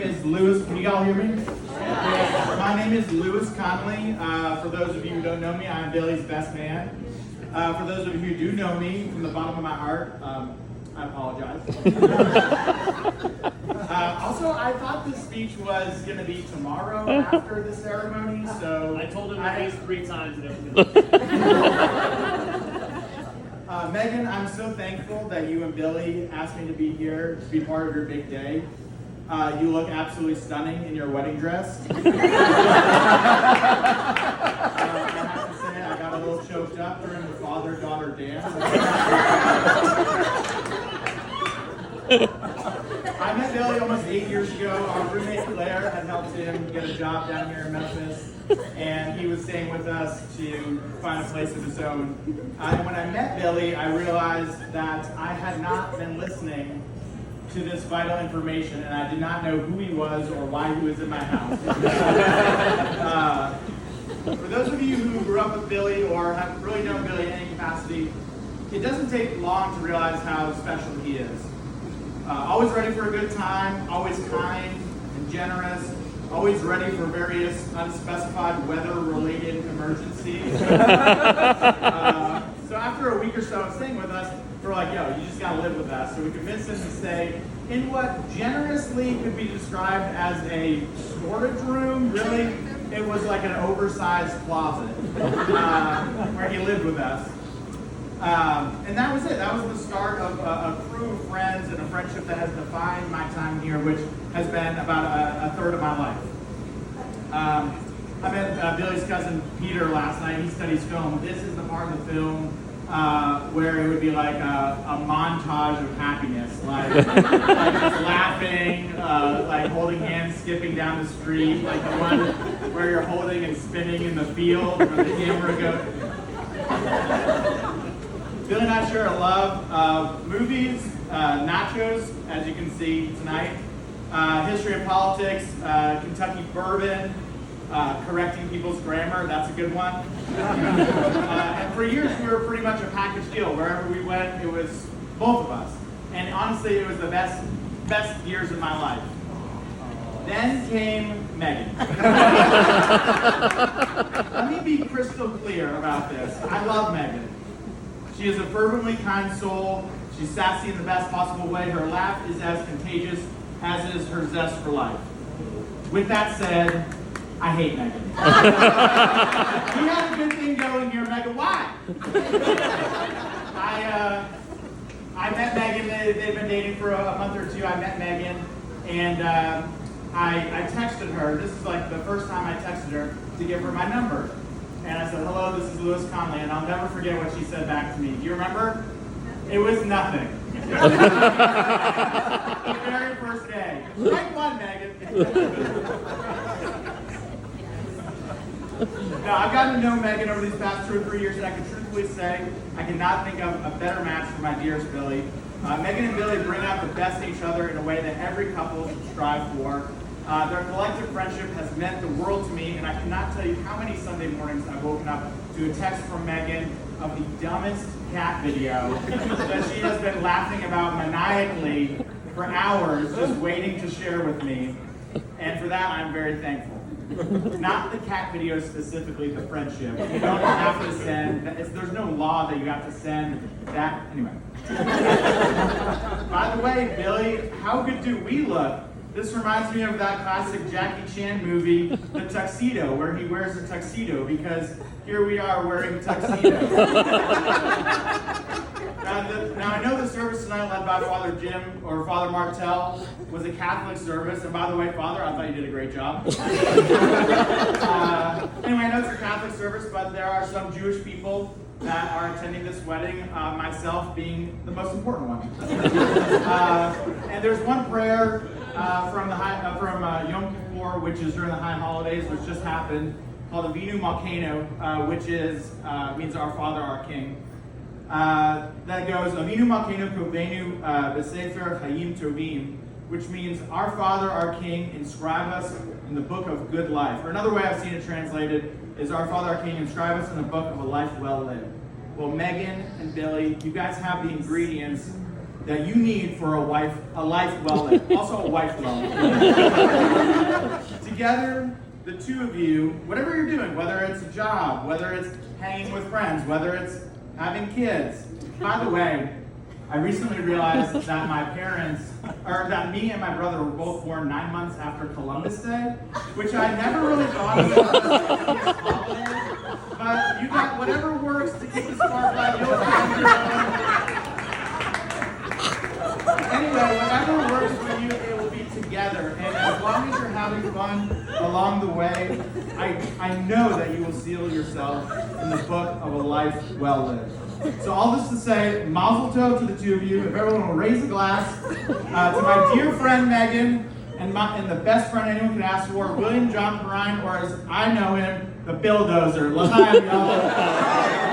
Is Lewis. Can you all hear me? Yeah. My name is Lewis Connolly. For those of you who don't know me, I'm Billy's best man. For those of you who do know me, from the bottom of my heart, I apologize. Also, I thought this speech was going to be tomorrow after the ceremony, so I told him at least 3 times that it was going to Megan, I'm so thankful that you and Billy asked me to be here to be part of your big day. You look absolutely stunning in your wedding dress. I have to say, I got a little choked up during the father-daughter dance. I met Billy almost 8 years ago. Our roommate Claire had helped him get a job down here in Memphis, and he was staying with us to find a place of his own. And when I met Billy, I realized that I had not been listening to this vital information, and I did not know who he was or why he was in my house. For those of you who grew up with Billy or have really known Billy in any capacity, it doesn't take long to realize how special he is. Always ready for a good time, always kind and generous, always ready for various unspecified weather-related emergencies. So after a week or so of staying with us, we're like, yo, you just gotta live with us. So we convinced him to stay in what generously could be described as a storage room. Really, it was like an oversized closet where he lived with us. And that was it. That was the start of a crew of friends and a friendship that has defined my time here, which has been about a third of my life. I met Billy's cousin Peter last night. He studies film. This is the part of the film where it would be like a montage of happiness, like just laughing, like holding hands, skipping down the street, like the one where you're holding and spinning in the field where the camera goes. Billy and I share a love of movies, nachos, as you can see tonight, history and politics, Kentucky bourbon, correcting people's grammar, that's a good one. And for years we were pretty much a package deal. Wherever we went, it was both of us. And honestly, it was the best years of my life. Then came Megan. Let me be crystal clear about this. I love Megan. She is a fervently kind soul. She's sassy in the best possible way. Her laugh is as contagious as is her zest for life. With that said, I hate Megan. We have a good thing going here, Megan. Why? I met Megan. They've been dating for a month or two. I met Megan, and I texted her. This is like the first time I texted her to give her my number. And I said, hello, this is Lewis Connolly, and I'll never forget what she said back to me. Do you remember? It was nothing. The very first day. Strike one, Megan. Now, I've gotten to know Megan over these past 2 or 3 years, and I can truthfully say I cannot think of a better match for my dearest Billy. Megan and Billy bring out the best in each other in a way that every couple should strive for. Their collective friendship has meant the world to me, and I cannot tell you how many Sunday mornings I've woken up to a text from Megan of the dumbest cat video that she has been laughing about maniacally for hours, just waiting to share with me. And for that, I'm very thankful. Not the cat video specifically, the friendship. You don't have to send, there's no law that you have to send that. Anyway. By the way, Billy, how good do we look? This reminds me of that classic Jackie Chan movie, The Tuxedo, where he wears a tuxedo, because here we are wearing tuxedos. Now, I know the service tonight led by Father Jim, or Father Martel, was a Catholic service, and by the way, Father, I thought you did a great job. Anyway, I know it's a Catholic service, but there are some Jewish people that are attending this wedding, myself being the most important one. And there's one prayer from Yom Kippur, which is during the high holidays, which just happened, called Avinu Malkeinu, which means our Father, our King. That goes Avinu Malkeinu Kovenu B'Sefer Hayim Tovim, which means our Father, our King, inscribe us in the book of good life. Or another way I've seen it translated is our Father, our King, inscribe us in the book of a life well lived. Well, Megan and Billy, you guys have the ingredients that you need for a life well lived. Also a wife well lived. Together, the two of you, whatever you're doing, whether it's a job, whether it's hanging with friends, whether it's having kids. By the way, I recently realized that that me and my brother were both born 9 months after Columbus Day, which I never really thought of as a holiday. But you got whatever works to keep the spark alive. Anyway, whatever works for you, it will be together. And as long as you're having fun along the way, I know that you will seal yourself in the book of a life well lived. So all this to say, mazel tov to the two of you. If everyone will raise a glass to my dear friend Megan and the best friend anyone can ask for, William John Perrine, or as I know him, the Billdozer. L'chaim, y'all.